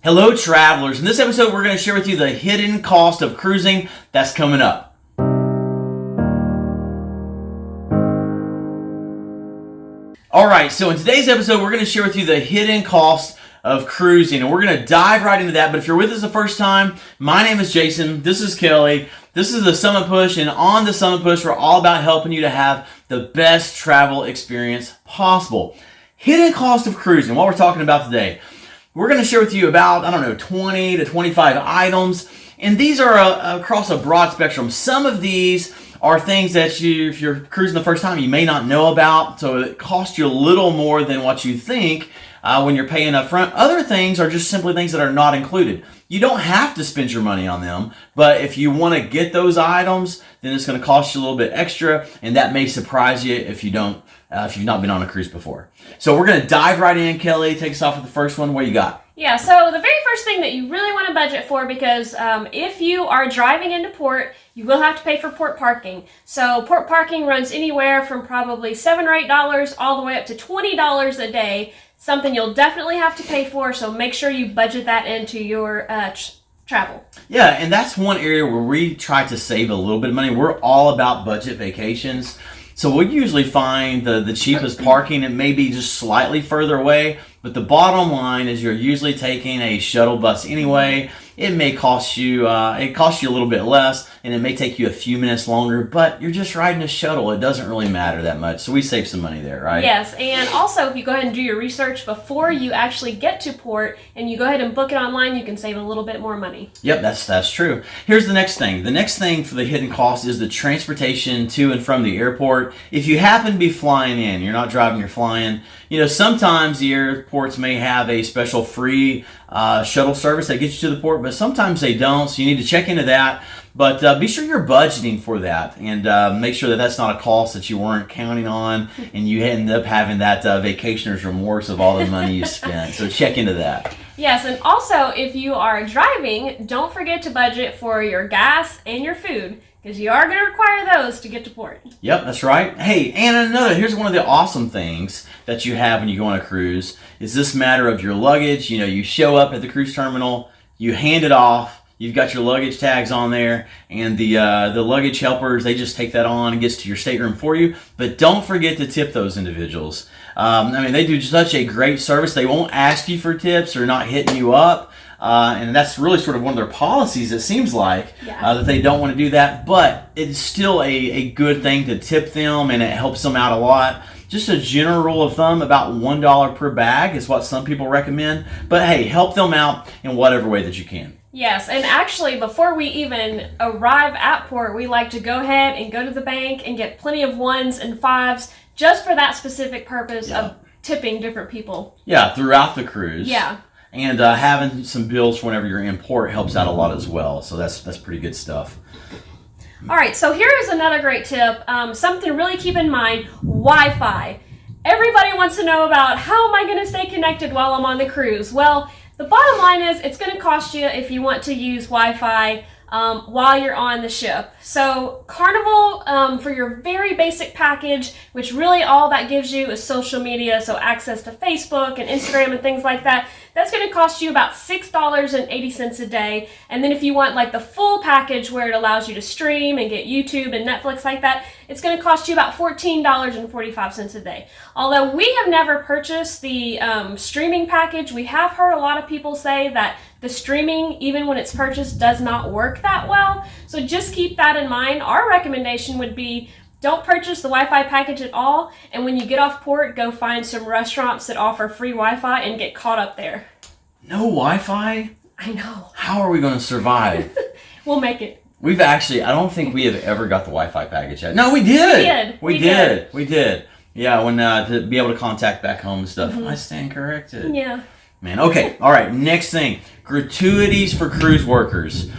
Hello travelers, in this episode we're going to share with you the hidden cost of cruising that's coming up. Alright, so in today's episode we're going to share with you the hidden cost of cruising, and we're going to dive right into that. But if you're with us the first time, my name is Jason, this is Kelly, this is the Summit Push, and on the Summit Push we're all about helping you to have the best travel experience possible. Hidden cost of cruising, what we're talking about today. We're going to share with you about, 20 to 25 items, and these are across a broad spectrum. Some of these are things that if you're cruising the first time, you may not know about, so it costs you a little more than what you think when you're paying up front. Other things are just simply things that are not included. You don't have to spend your money on them, but if you want to get those items, then it's going to cost you a little bit extra, and that may surprise you if you've not been on a cruise before. So we're going to dive right in. Kelly, take us off with the first one. What you got? Yeah, so the very first thing that you really want to budget for, because if you are driving into port, you will have to pay for port parking. So port parking runs anywhere from probably $7 or $8 all the way up to $20 a day. Something you'll definitely have to pay for, so make sure you budget that into your travel. Yeah, and that's one area where we try to save a little bit of money. We're all about budget vacations. So we usually find the cheapest parking. It may be just slightly further away, but the bottom line is you're usually taking a shuttle bus anyway. It may cost you, a little bit less, and it may take you a few minutes longer, but you're just riding a shuttle. It doesn't really matter that much, so we save some money there, right? Yes, and also if you go ahead and do your research before you actually get to port, and you go ahead and book it online, you can save a little bit more money. Yep, that's true. Here's the next thing. The next thing for the hidden cost is the transportation to and from the airport. If you happen to be flying in, you're not driving, you're flying, sometimes the airports may have a special free shuttle service that gets you to the port, but sometimes they don't, so you need to check into that. But be sure you're budgeting for that, and make sure that that's not a cost that you weren't counting on, and you end up having that vacationer's remorse of all the money you spent. So check into that. Yes, and also if you are driving, don't forget to budget for your gas and your food, because you are going to require those to get to port. Yep, that's right. Hey, and here's one of the awesome things that you have when you go on a cruise is this matter of your luggage. You show up at the cruise terminal, you hand it off, you've got your luggage tags on there, and the luggage helpers, they just take that on and gets to your stateroom for you. But don't forget to tip those individuals. They do such a great service. They won't ask you for tips or not hitting you up. And that's really sort of one of their policies, it seems like, that they don't want to do that. But it's still a good thing to tip them, and it helps them out a lot. Just a general rule of thumb, about $1 per bag is what some people recommend. But hey, help them out in whatever way that you can. Yes, and actually, before we even arrive at port, we like to go ahead and go to the bank and get plenty of 1s and 5s just for that specific purpose of tipping different people. Yeah, throughout the cruise. Yeah. And having some bills whenever you're in port helps out a lot as well. So that's pretty good stuff. All right, so here is another great tip. Something to really keep in mind, Wi-Fi. Everybody wants to know about how am I going to stay connected while I'm on the cruise? Well, the bottom line is it's going to cost you if you want to use Wi-Fi while you're on the ship. So Carnival, for your very basic package, which really all that gives you is social media, so access to Facebook and Instagram and things like that, that's going to cost you about $6.80 a day. And then if you want like the full package where it allows you to stream and get YouTube and Netflix like that, it's going to cost you about $14.45 a day. Although we have never purchased the streaming package, we have heard a lot of people say that the streaming, even when it's purchased, does not work that well. So just keep that in mind. Our recommendation would be don't purchase the Wi-Fi package at all, and when you get off port, go find some restaurants that offer free Wi-Fi and get caught up there. No Wi-Fi? I know. How are we going to survive? We'll make it. I don't think we have ever got the Wi-Fi package yet. No, we did. We did. Yeah, when to be able to contact back home and stuff. I stand corrected. Yeah. Man, okay. All right, next thing. Gratuities for cruise workers.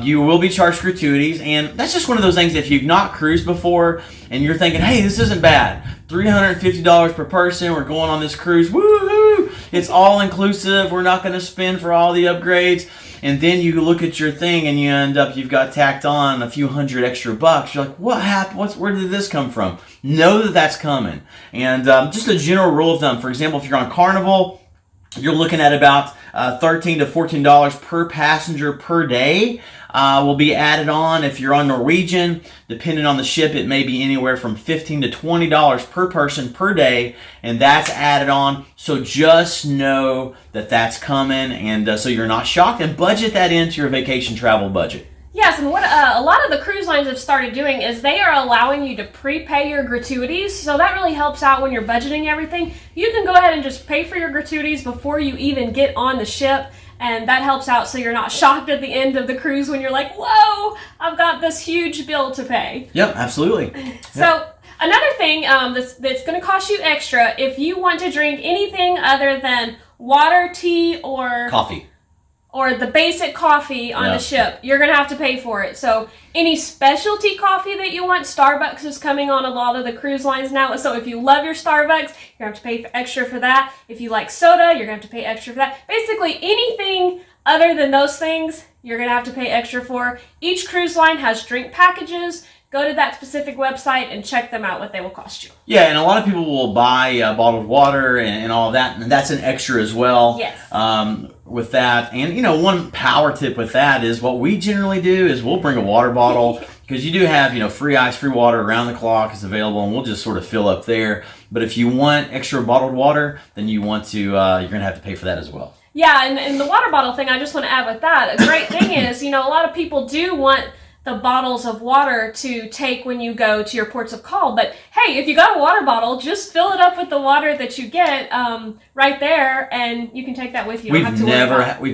You will be charged gratuities, and that's just one of those things. If you've not cruised before and you're thinking, hey, this isn't bad, $350 per person, we're going on this cruise, woohoo, it's all inclusive, we're not going to spend for all the upgrades, and then you look at your thing and you've got tacked on a few hundred extra bucks. You're like, what happened? Where did this come from? Know that that's coming. And just a general rule of thumb, for example, if you're on Carnival, you're looking at about $13 to $14 per passenger per day. Will be added on. If you're on Norwegian, depending on the ship, it may be anywhere from $15 to $20 per person per day, and that's added on. So just know that that's coming, and so you're not shocked, and budget that into your vacation travel budget. Yes, and what a lot of the cruise lines have started doing is they are allowing you to prepay your gratuities, so that really helps out when you're budgeting everything. You can go ahead and just pay for your gratuities before you even get on the ship, and that helps out so you're not shocked at the end of the cruise when you're like, whoa, I've got this huge bill to pay. Yep, absolutely. So another thing that's going to cost you extra, if you want to drink anything other than water, tea, or coffee, or the basic coffee on the ship, you're going to have to pay for it. So any specialty coffee that you want, Starbucks is coming on a lot of the cruise lines now. So if you love your Starbucks, you're going to have to pay extra for that. If you like soda, you're going to have to pay extra for that. Basically, anything other than those things, you're going to have to pay extra for. Each cruise line has drink packages. Go to that specific website and check them out, what they will cost you. Yeah, and a lot of people will buy bottled water and all of that, and that's an extra as well. Yes. With that. And, one power tip with that is what we generally do is we'll bring a water bottle because you do have, free ice, free water around the clock is available, and we'll just sort of fill up there. But if you want extra bottled water, then you're going to have to pay for that as well. Yeah, and the water bottle thing, I just want to add with that. A great thing is, a lot of people do want the bottles of water to take when you go to your ports of call. But hey, if you got a water bottle, just fill it up with the water that you get right there, and you can take that with you. We've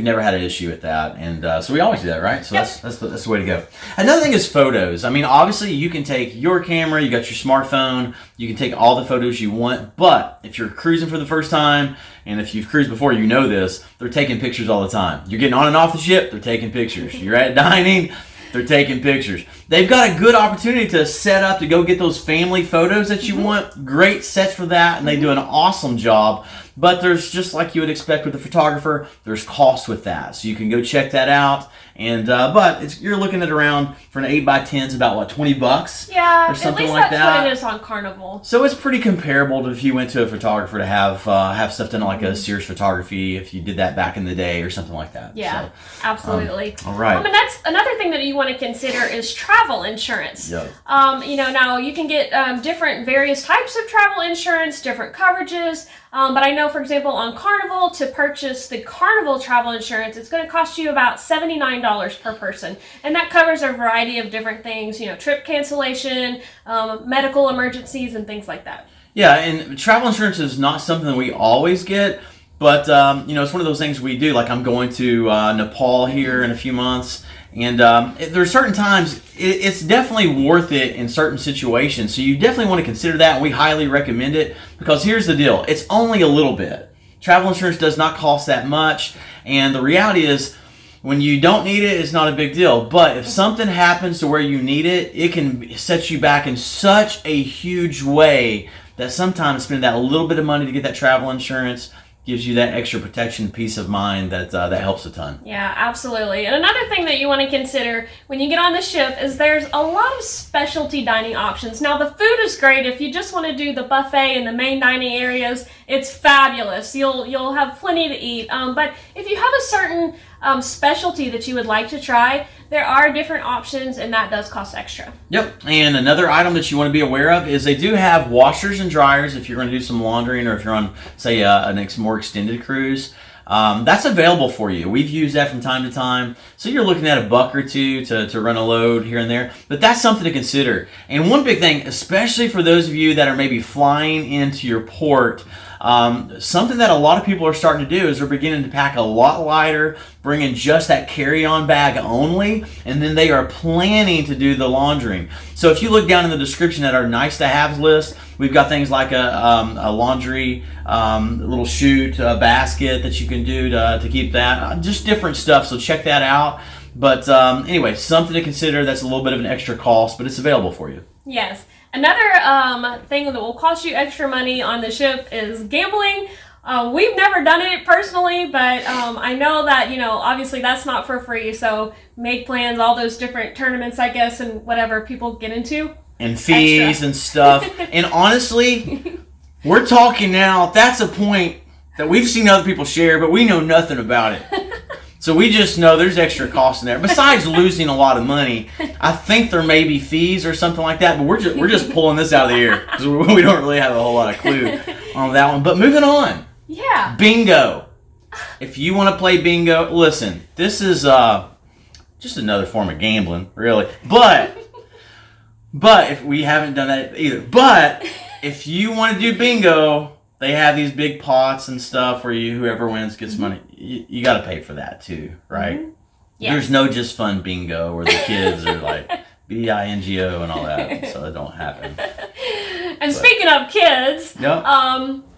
never had an issue with that, and so we always do that, right? So that's the way to go. Another thing is photos. I mean, obviously you can take your camera, you got your smartphone, you can take all the photos you want, but if you're cruising for the first time, and if you've cruised before, you know this, they're taking pictures all the time. You're getting on and off the ship, they're taking pictures. You're at dining, they're taking pictures. They've got a good opportunity to set up to go get those family photos that you want. Great sets for that, and they do an awesome job. But there's, just like you would expect with a photographer, there's cost with that. So you can go check that out. And but you're looking at around, for an 8x10, it's about, what, $20? Yeah, or something at least like that's that. what it is on Carnival. So it's pretty comparable to if you went to a photographer to have stuff done like a Sears photography, if you did that back in the day or something like that. Yeah, so, absolutely. All right. And that's another thing that you want to consider is travel insurance. Yep. Now you can get different various types of travel insurance, different coverages. But I know, for example, on Carnival, to purchase the Carnival travel insurance, it's going to cost you about $79 per person. And that covers a variety of different things, trip cancellation, medical emergencies, and things like that. Yeah, and travel insurance is not something that we always get, but, it's one of those things we do. Like, I'm going to Nepal here in a few months, and there are certain times it's definitely worth it in certain situations. So you definitely want to consider that, and we highly recommend it, because here's the deal. It's only a little bit. Travel insurance does not cost that much, and the reality is when you don't need it, it's not a big deal. But if something happens to where you need it, it can set you back in such a huge way that sometimes spending that little bit of money to get that travel insurance gives you that extra protection, peace of mind that helps a ton. Yeah, absolutely. And another thing that you want to consider when you get on the ship is there's a lot of specialty dining options. Now, the food is great. If you just want to do the buffet in the main dining areas, it's fabulous. You'll have plenty to eat. But if you have a certain specialty that you would like to try, there are different options, and that does cost extra. Yep. And another item that you want to be aware of is they do have washers and dryers if you're going to do some laundering, or if you're on, say, a more extended cruise. That's available for you. We've used that from time to time. So you're looking at $1 or $2 to run a load here and there. But that's something to consider. And one big thing, especially for those of you that are maybe flying into your port, something that a lot of people are starting to do is they're beginning to pack a lot lighter, bringing just that carry-on bag only, and then they are planning to do the laundering. So if you look down in the description at our nice-to-haves list, we've got things like a laundry little chute basket that you can do to keep that, just different stuff. So check that out. But anyway, something to consider. That's a little bit of an extra cost, but it's available for you. Yes. Another thing that will cost you extra money on the ship is gambling. We've never done it personally, but I know that, obviously that's not for free. So make plans, all those different tournaments, I guess, and whatever people get into. And fees and stuff. And honestly, we're talking now, that's a point that we've seen other people share, but we know nothing about it. So we just know there's extra costs in there. Besides losing a lot of money, I think there may be fees or something like that. But we're just pulling this out of the air because we don't really have a whole lot of clue on that one. But moving on. Yeah. Bingo. If you want to play bingo, listen. This is just another form of gambling, really. But if we haven't done that either. But if you want to do bingo, they have these big pots and stuff where whoever wins gets money. You got to pay for that too, right? Mm-hmm. Yes. There's no just fun bingo where the kids are like bingo and all that, so it don't happen. And speaking of kids, yep.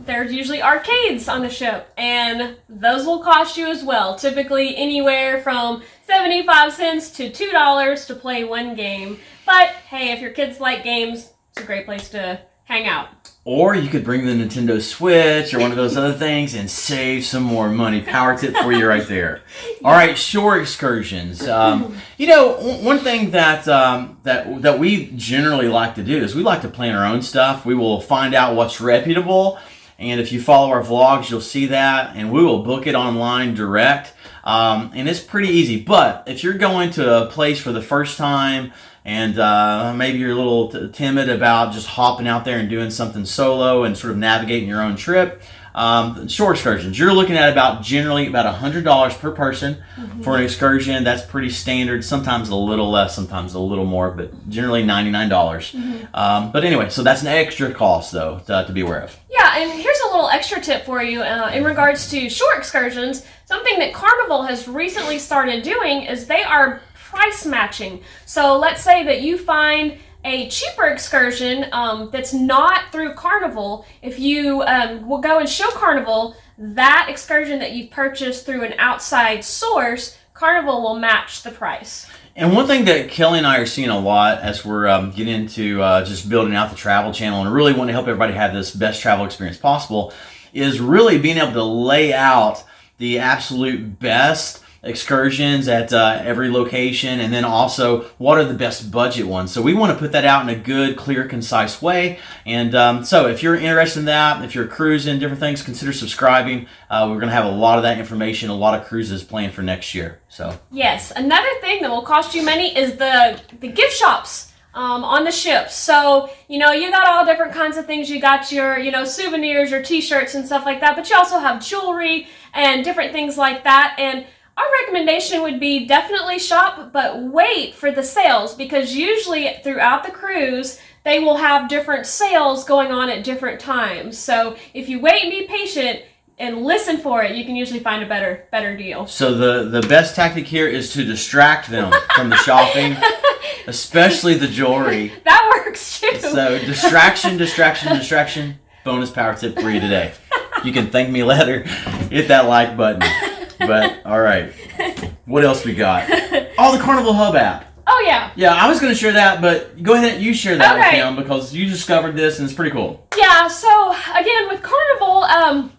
There's usually arcades on the ship, and those will cost you as well. Typically anywhere from 75 cents to $2 to play one game. But hey, if your kids like games, it's a great place to hang out. Or you could bring the Nintendo Switch or one of those other things and save some more money. Power tip for you right there. All right, shore excursions. One thing that we generally like to do is we like to plan our own stuff. We will find out what's reputable, and if you follow our vlogs, you'll see that, and we will book it online direct. And it's pretty easy. But if you're going to a place for the first time, and maybe you're a little timid about just hopping out there and doing something solo and sort of navigating your own trip, shore excursions, you're looking at generally about $100 per person for an excursion. That's pretty standard. Sometimes a little less, sometimes a little more, but generally $99. But anyway, so that's an extra cost, though, to be aware of. Yeah, and here's a little extra tip for you in regards to shore excursions. Something that Carnival has recently started doing is they are price matching. So let's say that you find a cheaper excursion that's not through Carnival. If you will go and show Carnival that excursion that you've purchased through an outside source, Carnival will match the price. And one thing that Kelly and I are seeing a lot as we're getting into just building out the travel channel and really want to help everybody have this best travel experience possible is really being able to lay out the absolute best excursions at every location, and then also what are the best budget ones. So we want to put that out in a good, clear, concise way. And so if you're interested in that, if you're cruising, different things, consider subscribing. We're going to have a lot of that information, a lot of cruises planned for next year. So yes, another thing that will cost you money is the gift shops on the ship. So, you got all different kinds of things. You got your, souvenirs, your t-shirts and stuff like that, but you also have jewelry and different things like that. And our recommendation would be definitely shop, but wait for the sales, because usually throughout the cruise, they will have different sales going on at different times. So if you wait and be patient and listen for it, you can usually find a better deal. So the best tactic here is to distract them from the shopping, especially the jewelry. That works too. So distraction. Bonus power tip for you today. You can thank me later. Hit that like button. But, all right. What else we got? Oh, the Carnival Hub app. Oh, yeah. Yeah, I was going to share that, but go ahead and you share that with Okay. him because you discovered this and it's pretty cool. Yeah, so, again, with Carnival,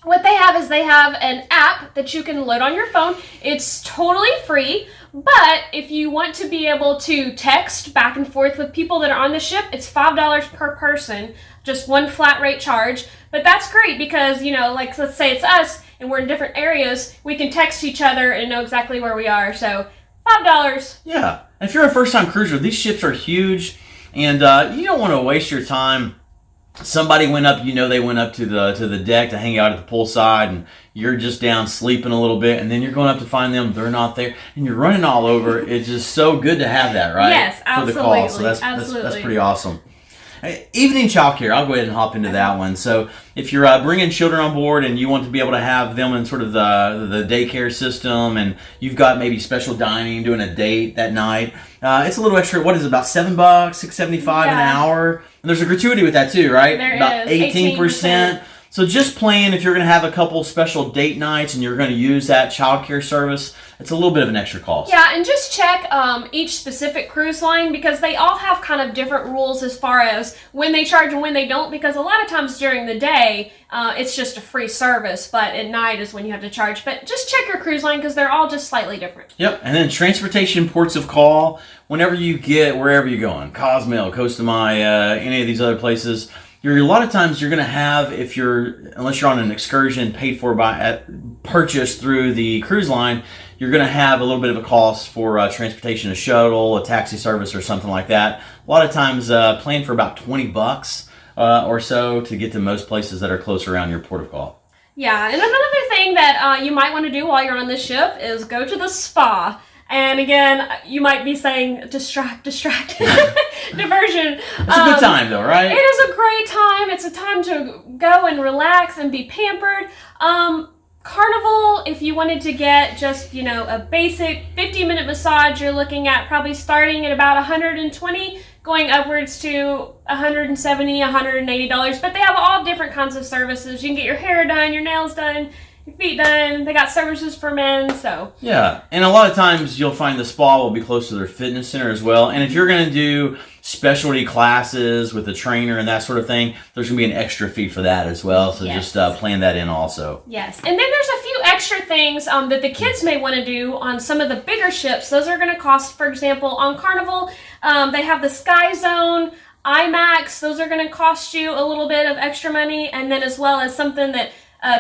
what they have is they have an app that you can load on your phone. It's totally free, but if you want to be able to text back and forth with people that are on the ship, it's $5 per person, just one flat rate charge. But that's great because, like let's say it's us and we're in different areas, we can text each other and know exactly where we are. So $5. Yeah. If you're a first-time cruiser, these ships are huge, and you don't want to waste your time. Somebody went up, they went up to the deck to hang out at the poolside, and you're just down sleeping a little bit, and then you're going up to find them, they're not there, and you're running all over. It's just so good to have that, right? Yes, absolutely. For the call, so that's pretty awesome. Evening childcare, I'll go ahead and hop into that one. So if you're bringing children on board and you want to be able to have them in sort of the daycare system, and you've got maybe special dining, doing a date that night, it's a little extra. What is it, about $7, $6.75 an hour? And there's a gratuity with that too, right? There about is 18%. So just plan if you're going to have a couple special date nights and you're going to use that childcare service, it's a little bit of an extra cost. Yeah, and just check each specific cruise line because they all have kind of different rules as far as when they charge and when they don't, because a lot of times during the day, it's just a free service, but at night is when you have to charge. But just check your cruise line because they're all just slightly different. Yep, and then transportation ports of call, whenever you get wherever you're going, Cozumel, Costa Maya, any of these other places, a lot of times you're going to have, unless you're on an excursion paid for purchased through the cruise line, you're going to have a little bit of a cost for transportation, a shuttle, a taxi service, or something like that. A lot of times plan for about $20 or so to get to most places that are close around your port of call. Yeah, and another thing that you might want to do while you're on the ship is go to the spa. And again, you might be saying distract, diversion. It's a good time though, right? It is a great time. It's a time to go and relax and be pampered. Carnival, if you wanted to get just, a basic 50-minute massage, you're looking at probably starting at about $120, going upwards to $170, $180. But they have all different kinds of services. You can get your hair done, your nails done, your feet done. They got services for men, so. Yeah, and a lot of times you'll find the spa will be close to their fitness center as well. And if you're going to do specialty classes with a trainer and that sort of thing, there's going to be an extra fee for that as well. So yes. Just plan that in also. Yes, and then there's a few extra things that the kids may want to do on some of the bigger ships. Those are going to cost, for example, on Carnival, they have the Sky Zone, IMAX. Those are going to cost you a little bit of extra money. And then as well as something that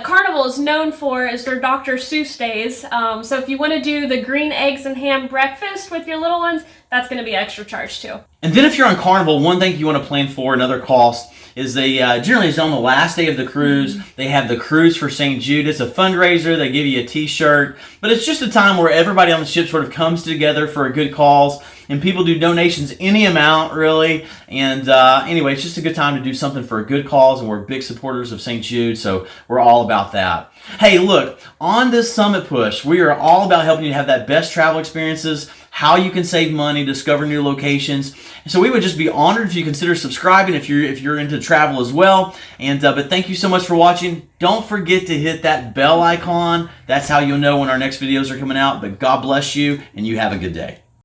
Carnival is known for is their Dr. Seuss days. So if you want to do the green eggs and ham breakfast with your little ones, that's going to be extra charge too. And then if you're on Carnival, one thing you want to plan for, another cost, is they generally is on the last day of the cruise. They have the Cruise for St. Jude. It's a fundraiser. They give you a t-shirt. But it's just a time where everybody on the ship sort of comes together for a good cause. And people do donations any amount, really. And anyway, it's just a good time to do something for a good cause. And we're big supporters of St. Jude, so we're all about that. Hey, look, on this Summit Push, we are all about helping you have that best travel experiences, how you can save money, discover new locations. And so we would just be honored if you consider subscribing if you're into travel as well. And but thank you so much for watching. Don't forget to hit that bell icon. That's how you'll know when our next videos are coming out. But God bless you, and you have a good day.